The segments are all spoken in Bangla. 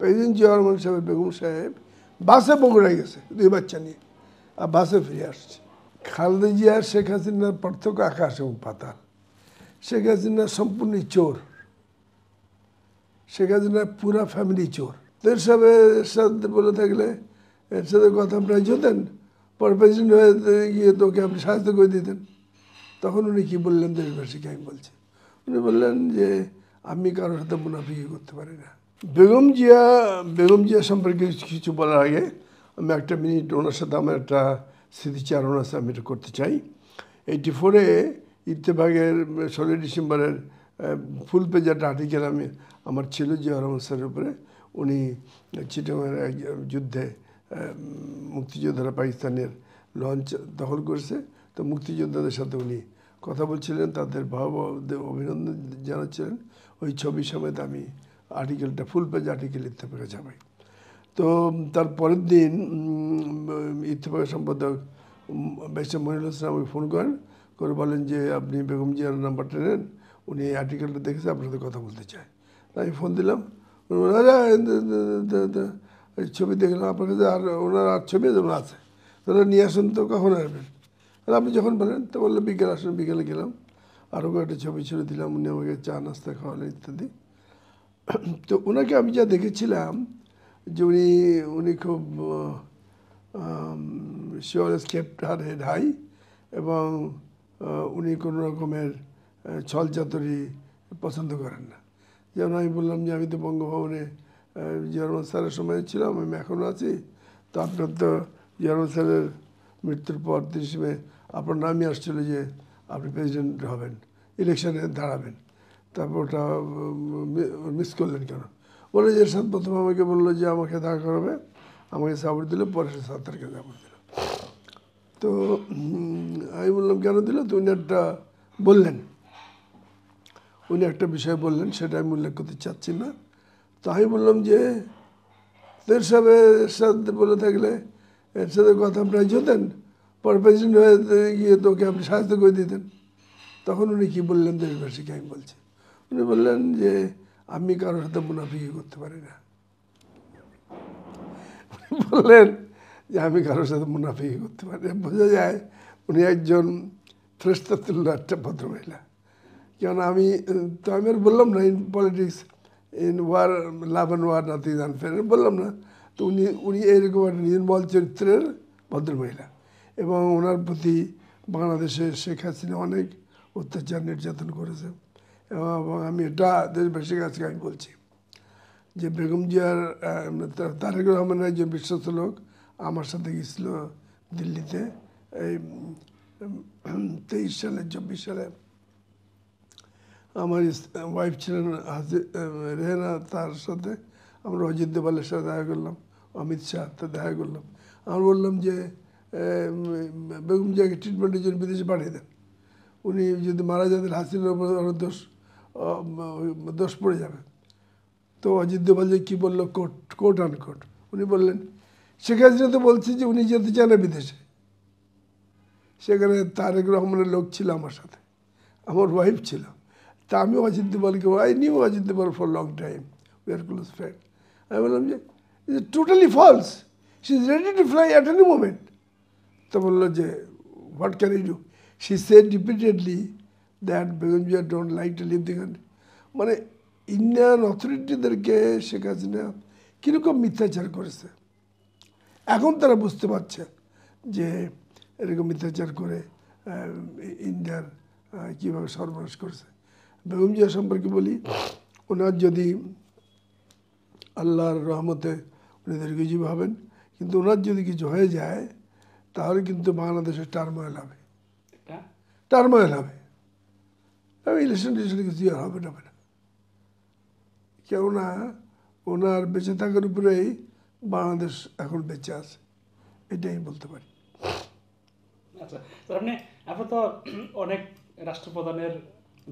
প্রেসিডেন্ট জিয়া রহমান সাহেবের বেগম সাহেব বাসে বগুড়ায় গেছে 2 বাচ্চা নিয়ে, আর বাসে ফিরে আসছে। খালেদা জিয়া শেখ হাসিনার পার্থক্য আকাশ এবং পাতাল। শেখ হাসিনা সম্পূর্ণ চোর, শেখ হাসিনার পুরা ফ্যামিলি চোর। এর সাথে বলে থাকলে এর সাথে কথা প্রায় যেতেন, পরে প্রেসিডেন্ট হয়ে গিয়ে তোকে আপনি সাহায্য করে দিতেন। তখন উনি কী বললেন দেশবাসীকে আমি বলছি, উনি বললেন যে আমি কারোর সাথে মুনাফিকি করতে পারি না। বেগম জিয়া সম্পর্কে কিছু বলার আগে আমি একটা মিনিট ওনার সাথে আমার একটা স্মৃতিচারণ আছে, আমি এটা করতে চাই। 84-এ ইত্তেফাকের 16 ডিসেম্বরের ফুল পেজ একটা আর্টিকেল আমার ছিল জিয়া রহমান স্যারের উপরে। উনি চিটাগাংয়ের এক যুদ্ধে মুক্তিযোদ্ধারা পাকিস্তানের লঞ্চ দখল করেছে, তো মুক্তিযোদ্ধাদের সাথে উনি কথা বলছিলেন, তাদের অভিনন্দন জানাচ্ছিলেন। ওই ছবি সমেত আমি আর্টিকেলটা ফুল পেজ আর্টিকেল ইত্তেফাকে ছাপাই। তো তার পরের দিন ইত্তেফাকের সম্পাদক ব্যারিস্টার মনিরুল হোসেন আমাকে ফোন করেন, করে বলেন যে আপনি বেগম জিয়ার নাম্বারটা নেন, উনি এই আর্টিকেলটা দেখেছে, আপনার সাথে কথা বলতে চায়। আমি ফোন দিলাম, ছবি দেখলাম আপনার কাছে, আর ওনার আর ছবি যেমন আছে, তাহলে নিয়ে আসুন। তো কখন আসবেন? আর আপনি যখন বলেন। তো বললো বিকেল আসুন। বিকেলে গেলাম, আরও কয়েকটা ছবি ছেড়ে দিলাম, উনি আমাকে চা নাস্তা খাওয়ালেন ইত্যাদি। তো ওনাকে আমি যা দেখেছিলাম যে উনি খুব she always kept her head high, এবং উনি কোনো রকমের ছলচাতুরি পছন্দ করেন না। যেমন আমি বললাম যে আমি তো বঙ্গভবনে জিয়া রহমান স্যারের সময় ছিলাম, আমি এখনও আছি, তো আপনার তো জিয়া রহমান স্যারের মৃত্যুর পর 30 মে আপনার নামই আসছিল যে আপনি প্রেসিডেন্ট হবেন, ইলেকশনে দাঁড়াবেন, তারপর ওটা মিস করলেন কেন? বলে যে এরশাদ প্রথমে আমাকে বললো যে আমাকে দেখা করাবে, আমাকে সাপোর্ট দিল, পরে সে 7 তারিখে সাপোর্ট দিল। তো আমি বললাম কেন দিল? তো উনি একটা বিষয় বললেন, সেটা আমি উল্লেখ করতে চাচ্ছি না। তো আমি বললাম যে এরশাদ বলে থাকলে এর সাথে কথা প্রায় যেতেন, পরে প্রেসিডেন্ট হয়ে গিয়ে তোকে আপনি সাহায্য করে দিতেন। তখন উনি কী বললেন দেশবাসীকে আমি বলছি, উনি বললেন যে আমি কারোর সাথে মুনাফিকি করতে পারি না। বললেন যে আমি কারোর সাথে মুনাফিকি করতে পারি না। বোঝা যায় উনি একজন ফেরেশতাতুল্য একটা ভদ্রমহিলা। কেন আমি আর বললাম না in politics, in war, love and war nothing is unfair, বললাম না। তো উনি এইরকম একটা নির্মল চরিত্রের ভদ্রমহিলা, এবং ওনার প্রতি বাংলাদেশে শেখ হাসিনা অনেক অত্যাচার নির্যাতন করেছে। এবং আমি এটা দেশবাসীর কাছে আমি বলছি যে বেগম জিয়ার তারেক রহমানের একজন বিশ্বস্ত লোক আমার সাথে গেছিল দিল্লিতে এই 23 সালে 24 সালে। আমার ওয়াইফ ছিলেন রেহেনা, তার সাথে আমরা অজিত দোভালের সাথে দেখা করলাম, অমিত শাহ সাথে দেখা করলাম। আমরা বললাম যে বেগম জিয়াকে ট্রিটমেন্টের জন্য বিদেশে পাঠিয়ে দেন, উনি যদি মারা যান হাসিনার উপর আরও দোষ পড়ে যাবে। তো অজিত দোভাল যে কী বললো, কোট আনকোট, উনি বললেন শেখ হাসিনা তো বলছে যে উনি যেতে চান না বিদেশে। সেখানে তারেক রহমানের লোক ছিল আমার সাথে, আমার ওয়াইফ ছিল। তা আমি অজিত দোভালকে, I knew Ajit Doval for long time, we are close friend. আমি বললাম যে is totally false, she is ready to fly at any moment. তো বললো যে what can you do? She said repeatedly that Begum Zia don't like to leave the country. মানে ইন্ডিয়ান অথরিটিদেরকে শেখ হাসিনা কীরকম মিথ্যাচার করেছে, এখন তারা বুঝতে পারছে যে এরকম মিথ্যাচার করে ইন্ডিয়ার কীভাবে সর্বনাশ করেছে। বেগম জিয়া সম্পর্কে বলি, ওনার যদি আল্লাহর রহমতে উনি দীর্ঘজীবী হবেন, কিন্তু ওনার যদি কিছু হয়ে যায় তাহলে কিন্তু বাংলাদেশের টার্মোয়েল হবে, ইলেকশন কিছু হবে না। কেননা ওনার বেঁচে থাকার উপরেই বাংলাদেশ এখন বেঁচে আছে, এটাই বলতে পারি। আচ্ছা, আপনি তো অনেক রাষ্ট্রপ্রধানের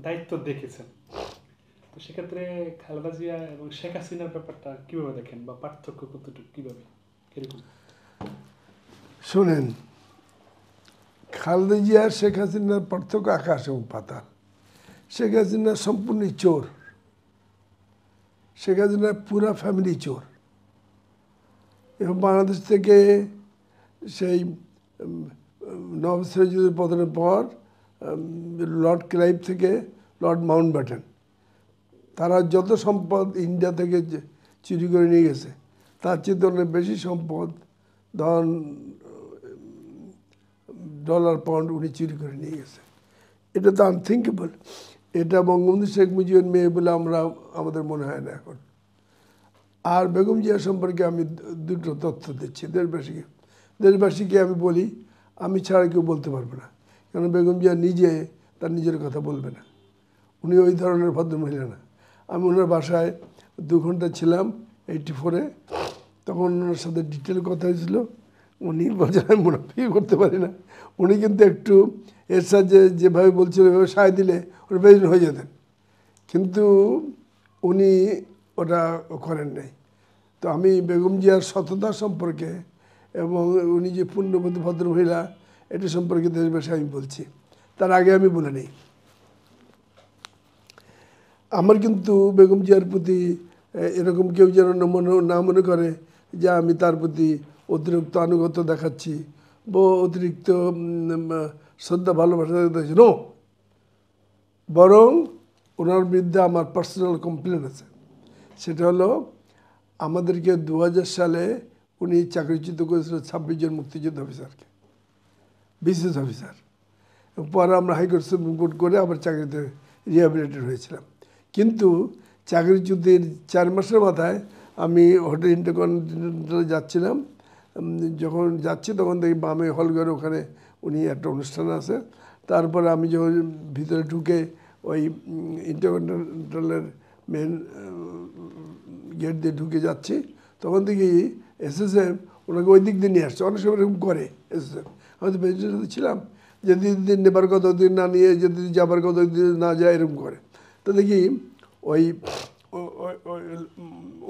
দায়িত্ব দেখেছেন, তো সেক্ষেত্রে খালেদা জিয়া এবং শেখ হাসিনার ব্যাপারটা কীভাবে দেখেন, বা পার্থক্য কতটুকু, কীভাবে, কীরকম? শোনেন, খালেদা জিয়া শেখ হাসিনার পার্থক্য আকাশ এবং পাতাল। শেখ হাসিনা সম্পূর্ণ চোর, শেখ হাসিনার পুরা ফ্যামিলি চোর। এবং বাংলাদেশ থেকে সেই নবাব সিরাজউদ্দৌলার পতনের পর লর্ড ক্লাইভ থেকে লর্ড মাউন্টব্যাটেন তারা যত সম্পদ ইন্ডিয়া থেকে চুরি করে নিয়ে গেছে তার চেয়ে অনেক বেশি সম্পদ ধন ডলার পাউন্ড উনি চুরি করে নিয়ে গেছে। এটা তো আনথিঙ্কেবল। এটা বঙ্গবন্ধু শেখ মুজিবের মেয়ে বলে আমাদের মনে হয় না এখন। আর বেগম জিয়া সম্পর্কে আমি দুটো তথ্য দিচ্ছি দেশবাসীকে আমি বলি, আমি ছাড়া কেউ বলতে পারবে না, কারণ বেগম জিয়া নিজে তার নিজের কথা বলবে না, উনি ওই ধরনের ভদ্রমহিলা না। আমি ওনার বাসায় 2 ঘন্টা ছিলাম 84-এ, তখন ওনার সাথে ডিটেল কথা হয়েছিল। উনি বলছেন আমি মুনাফি করতে পারি না, উনি কিন্তু একটু এর সাথে যেভাবে বলছিল ওইভাবে সায় দিলে ওরা প্রেসিডেন্ট হয়ে যেতেন, কিন্তু উনি ওটা করেন নাই। তো আমি বেগম জিয়ার সততা সম্পর্কে এবং উনি যে পুণ্যবতী ভদ্রমহিলা এটা সম্পর্কে দেশবাসী আমি বলছি, তার আগে আমি বলে নিই। আমার কিন্তু বেগম জিয়ার প্রতি এরকম কেউ যেন না মনে করে যে আমি তার প্রতি অতিরিক্ত আনুগত্য দেখাচ্ছি বা অতিরিক্ত শ্রদ্ধা ভালোবাসা দেখাচ্ছি, নো। বরং ওনার বিরুদ্ধে আমার পার্সোনাল কমপ্লেন আছে। সেটা হলো আমাদেরকে 2000 সালে উনি চাকরিচ্যুত করেছিল 26 জন মুক্তিযোদ্ধা অফিসারকে, বিসিএস অফিসার। পরে আমরা হাইকোর্ট সুপ্রিম কোর্ট করে আবার চাকরিতে রিহ্যাবিলিটেড হয়েছিলাম। কিন্তু চাকরিচ্যুতির 4 মাসের মাথায় আমি হোটেল ইন্টারকন্টিনেন্টালে যাচ্ছিলাম, যখন যাচ্ছি তখন দেখি বামে হলঘরে ওখানে উনি একটা অনুষ্ঠান আছে। তারপরে আমি যখন ভিতরে ঢুকে ওই ইন্টারকন্টিনেন্টালের মেন গেট দিয়ে ঢুকে যাচ্ছি, তখন দেখি এসএসএফ ওনাকে ওই দিক দিয়ে নিয়ে আসছে। অনেক সময় এরকম করে এসএসএফ। আমি তো প্রেসিডেন্ট ছিলাম, যেদিন নেবার কথা ওদিন না নিয়ে, যেদিন যাবার কথা ওদিন না যায়, এরকম করে। তো দেখি ওই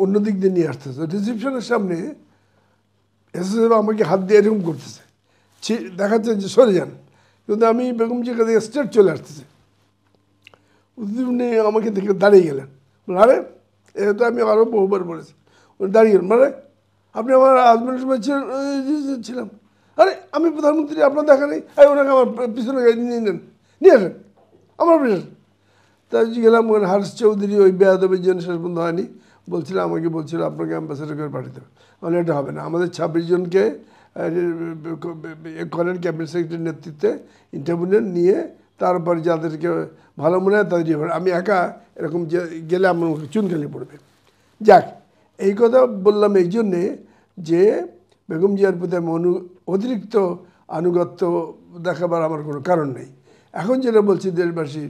অন্য দিক দিয়ে নিয়ে আসতেছে। রিসিপশনের সামনে এসএসএফ আমাকে হাত দিয়ে এরকম করতেছে, দেখাচ্ছে যে সরে যান, কিন্তু আমি বেগম জিয়ার কাছে স্ট্রেট চলে আসতেছে। উনি আমাকে দেখে দাঁড়িয়ে গেলেন, আরে এটা তো আমি আরও বহুবার বলেছি। উনি দাঁড়িয়ে গেলেন, মানে আপনি আমার হাজব্যান্ডের সময় ছিলাম, আরে আমি প্রধানমন্ত্রী, আপনার দেখা নেই, ওনাকে আমার পিছনে নিয়ে নেন, নিয়ে আসেন আমার পিছনে। তাই গেলাম, ওখানে হার্ষ চৌধুরী ওই বেয়াদবের জন্য শেষ পর্যন্ত হয়নি, আমাকে বলছিল আপনাকে অ্যাম্বাসেডার করে পাঠাতে হবে। মানে এটা হবে না, আমাদের 26 জনকে করেন ক্যাবিনেট সেক্রেটারির নেতৃত্বে ইন্টারভিউ নিয়ে তারপরে যাদেরকে ভালো মনে হয় তাদের আমি একা এরকম যে গেলে আমার চুনকালি পড়বে। যাক, এই কথা বললাম এই জন্যে যে বেগম জিয়ার প্রতি আমি অতিরিক্ত আনুগত্য দেখাবার আমার কোনো কারণ নেই। এখন যেটা বলছি দেশবাসী,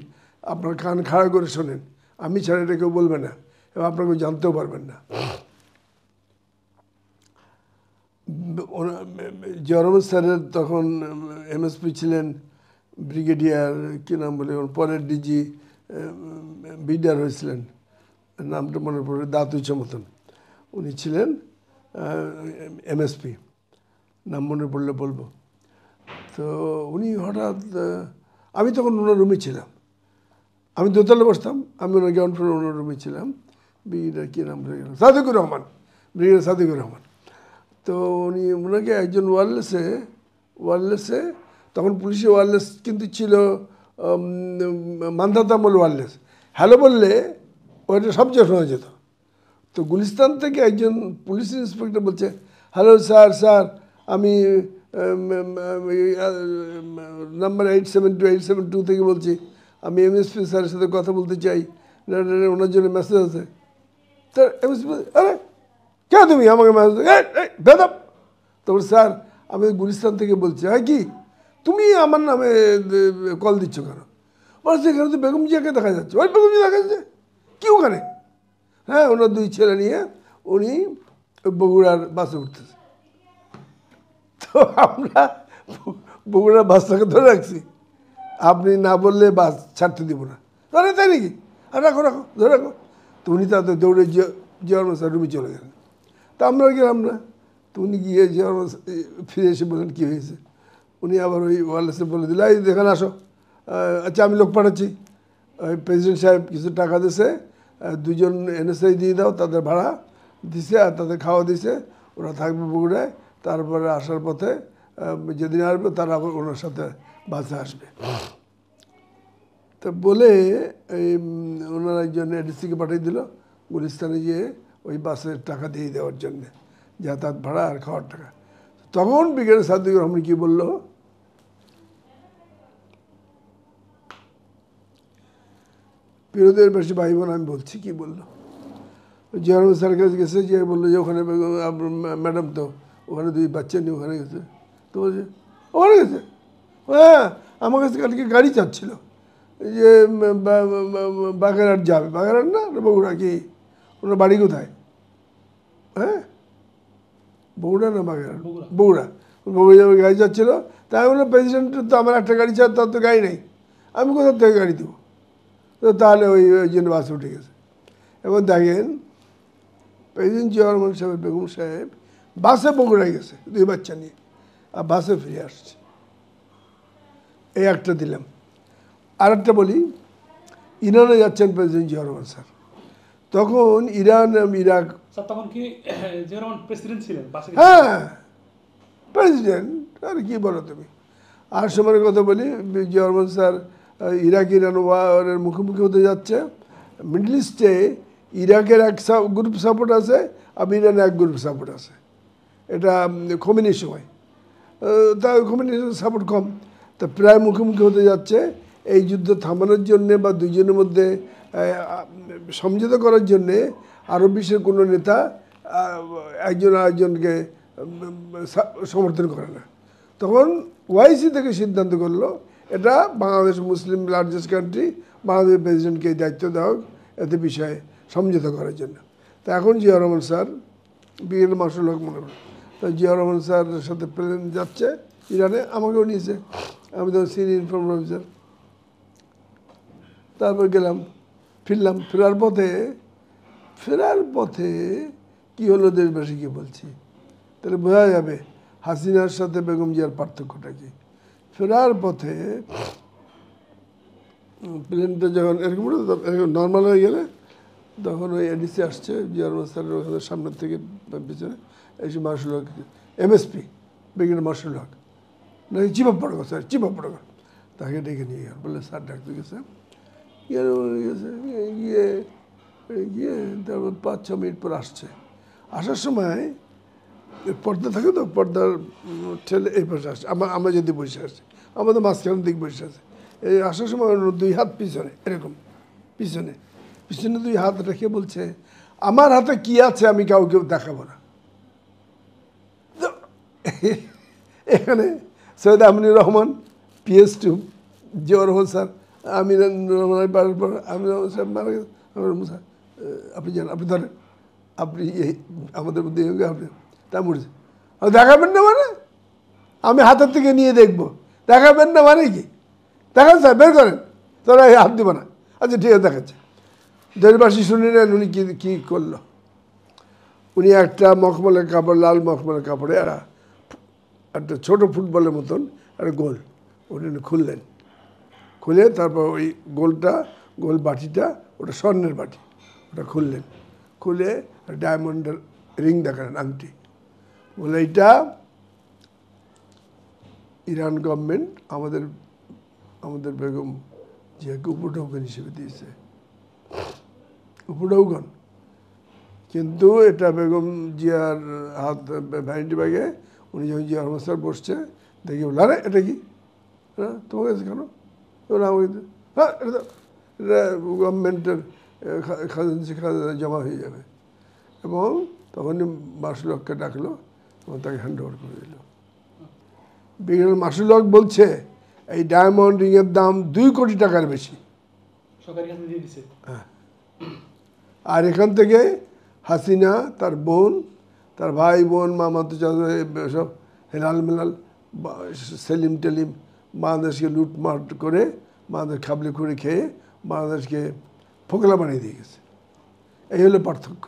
আপনার কান খাড়া করে শোনেন, আমি ছাড়া এটা কেউ বলবে না এবং আপনাকে জানতেও পারবেন না। জিয়া রহমান স্যারের তখন এমএসপি ছিলেন ব্রিগেডিয়ার, কী নাম বলে, পরের ডিজি বিডিআর হয়েছিলেন, নামটা মনে পড়ে, দাতুইচ্ছা মতন উনি ছিলেন এমএসপি, নাম মনে পড়লে বলবো। তো উনি হঠাৎ, আমি তখন ওনার রুমে ছিলাম, আমি দোতলে বসতাম, আমি ওনার গ্রাউন্ড ফ্লোর ওনার রুমে ছিলাম। ব্রিগেডিয়ার কী নাম হয়ে গেল, সাদিকুর রহমান, ব্রিগেডিয়ার সাদিকুর রহমান। তো উনি ওনাকে একজন ওয়ারলেসে তখন পুলিশের ওয়ারলেস কিন্তু ছিল মান্ধাতামল ওয়ারলেস, হ্যালো বললে ওইটা সবচেয়ে শোনা যেত। তো গুলিস্তান থেকে একজন পুলিশ ইন্সপেক্টর বলছে, হ্যালো স্যার, আমি নাম্বার 872 থেকে বলছি, আমি এমএসপি স্যারের সাথে কথা বলতে চাই, ওনার জন্য মেসেজ আছে। তো এমএসপি, আরে কে তুমি আমাকে মেসেজ, বেদব। তারপর স্যার আমি গুলিস্তান থেকে বলছি, হ্যাঁ কি তুমি আমার নামে কল দিচ্ছ কেন? বলছে এখানে তো বেগম জিয়াকে দেখা যাচ্ছে। ওই বেগম জিয়া দেখা যাচ্ছে কি ওখানে? হ্যাঁ, ওনার 2 ছেলে নিয়ে উনি বগুড়ার বাসে উঠতেছে। তো আমরা বগুড়ার বাসটাকে ধরে রাখছি, আপনি না বললে বাস ছাড়তে দিব না। আরে তাই নাকি? আর রাখো ধরে রাখো। তো উনি তাদের দৌড়ে জিয়া রহমান স্যার রুমে চলে গেলেন। তা আমরা গেলাম না। তো উনি গিয়ে জিয়া রহমান ফিরে এসে বললেন কী হয়েছে। উনি আবার ওই ওয়ারলেসে বলে দিল, এই এখানে আসো, আচ্ছা আমি লোক পাঠাচ্ছি, প্রেসিডেন্ট সাহেব কিছু টাকা দিছে, 2 জন এনএসআই দিয়ে দাও, তাদের ভাড়া দিছে আর তাদের খাওয়া দিছে, ওরা থাকবে বগুড়ায়, তারপরে আসার পথে যেদিন আসবে তারা আবার ওনার সাথে বাসে আসবে। তো বলে এই ওনারা একজন এডিসিকে পাঠিয়ে দিল গুলিস্তানে গিয়ে ওই বাসের টাকা দিয়ে দেওয়ার জন্যে, যাতায়াত ভাড়া আর খাওয়ার টাকা। তখন ব্রিগেডিয়ার সাদিকুর রহমান কি বলল, বিরোধের বেশি ভাই বোন আমি বলছি কি বললো, জিয়া রহমান স্যারের কাছে গেছে, যে বললো যে ওখানে ম্যাডাম তো ওখানে 2 বাচ্চা নিয়ে ওখানে গেছে। তো বলছে ওখানে গেছে, হ্যাঁ আমার কাছে কালকে গাড়ি চাচ্ছিল যে বাগেরহাট যাবে। বাগেরহাট না বগুড়া, কি ওনার বাড়ি কোথায়? হ্যাঁ বগুড়া না বাগেরহাট? বগুড়া। বগুড়া যাবে, গাড়ি যাচ্ছিলো। তাই বললো প্রেসিডেন্টের তো আমার একটা গাড়ি চায়, তার তো গাড়ি নেই, আমি কোথার থেকে গাড়ি দেবো? তো তাহলে ওই জন্য বাসে উঠে গেছে। এবং দেখেন প্রেসিডেন্ট জিয়া রহমান সাহেব, বেগম সাহেব বাসে বগুড়ায় গেছে 2 বাচ্চা নিয়ে, আর বাসে ফিরে আসছে। এই একটা দিলাম। আর একটা বলি, ইরানে যাচ্ছেন প্রেসিডেন্ট জিয়া রহমান স্যার। তখন ইরান ইরাক, তখন কি জিয়া রহমান প্রেসিডেন্ট ছিলেন? হ্যাঁ প্রেসিডেন্ট, আর কি বলো তুমি। আর সময়ের কথা বলি, Zia Rahman sir Iraq Iran ওয়ারের মুখোমুখি হতে যাচ্ছে। মিডল ইস্টে ইরাকের এক গ্রুপ সাপোর্ট আছে, আর ইরানের এক গ্রুপ সাপোর্ট আছে। এটা খোমেনির সময়, তা খোমেনির সাপোর্ট কম, তা প্রায় মুখোমুখি হতে যাচ্ছে। এই যুদ্ধ থামানোর জন্যে বা দুজনের মধ্যে সমঝোতা করার জন্যে আরব বিশ্বের কোনো নেতা একজন আরেকজনকে সমর্থন করে না। তখন ওআইসি থেকে সিদ্ধান্ত করলো এটা বাংলাদেশ মুসলিম লার্জেস্ট কান্ট্রি, বাংলাদেশের প্রেসিডেন্টকে এই দায়িত্ব দেওয়া হোক এতে বিষয়ে সমঝোতা করার জন্য। তা এখন জিয়া রহমান স্যার, বিএন মাসুল হক মনে করেন, তো জিয়া রহমান স্যারের সাথে প্লেন যাচ্ছে ইরানে, আমাকেও নিয়েছে, আমি তো সিনিয়র ইনফরমেশন অফিসার। তারপর গেলাম, ফিরলাম। ফেরার পথে কি হলো দেশবাসীকে বলছি, তাহলে বোঝা যাবে হাসিনার সাথে বেগম জিয়ার পার্থক্যটা কি। ফেরার পথে প্লেনটা যখন এরকম নর্মাল হয়ে গেলে, তখন ওই এডিসি আসছে জিয়া রহমান স্যারের ওখানে সামনের থেকে পিছনে, এসে marshal Haque, MSP brigadier marshal Haque, নাকি চিফ অফ পড়াগো, স্যার চিফ অফ পড়াগো, তাকে ডেকে নিয়ে গেল। বললে স্যার ডাকতে গেছে, গিয়ে তারপর 5-6 মিনিট পর আসছে। আসার সময় পর্দা থাকে তো, পর্দার ঠেলে এই পাশে আসছে, আমরা যদি বসে আসছি, আমাদের মাঝখানের দিক বসে আছে। এই আসার সময় 2 হাত পিছনে, এরকম পিছনে 2 হাত রেখে বলছে, আমার হাতে কি আছে আমি কাউকে দেখাবো না। এখানে সৈয়দ আমিনুর রহমান, PS2, জিয়া রহমান স্যার, আমিনুর রহমানের বাড়ির পর আমিনুর রহমান সাহেব মারা গেছে। স্যার আপনি জানেন, আপনি ধরেন, আপনি আমাদের মধ্যে আপনি তা বলছে, দেখাবেন না মানে, আমি হাতের থেকে নিয়ে দেখবো, দেখাবেন না মানে কি, দেখান স্যার, বের করেন, তোরা হাত দিব না। আচ্ছা ঠিক আছে, দেখাচ্ছে। দেশবাসী শুনে নেন উনি কী করলো। উনি একটা মখমলের কাপড়, লাল মখমলের কাপড়ে একটা ছোটো ফুটবলের মতন একটা গোল উনি খুললেন। খুলে তারপর ওই গোল বাটিটা, ওটা স্বর্ণের বাটি, ওটা খুললেন। খুলে ডায়মন্ডের রিং দেখালেন, আংটি। বলে এইটা ইরান গভর্নমেন্ট আমাদের বেগম জিয়াকে উপঢৌকন হিসেবে দিয়েছে, উপঢৌকন। কিন্তু এটা বেগম জিয়ার হাত ভ্যানিটি ব্যাগে, উনি যখন জিয়া রহমান স্যার বসছে দেখি বলল, আরে এটা কি, হ্যাঁ তোমার কাছে কেন? হ্যাঁ এটা গভর্নমেন্টের খাজনা জমা হয়ে যাবে। এবং তখনই মার্শাল হককে ডাকলো এবং তাকে হ্যান্ড ওভার করে দিল। ব্রিগেডিয়ার মার্শাল হক বলছে এই ডায়মন্ড রিংয়ের দাম 2 কোটি টাকার বেশি। হ্যাঁ, আর এখান থেকে হাসিনা, তার বোন, তার ভাই বোন, মামাতো চাচা, সব হেলাল মেলাল সেলিম টেলিম বাংলাদেশকে লুটমাট করে, বাংলাদেশ খাবলে করে খেয়ে বাংলাদেশকে ফোকলা বানিয়ে দিয়ে গেছে। এই হলো পার্থক্য।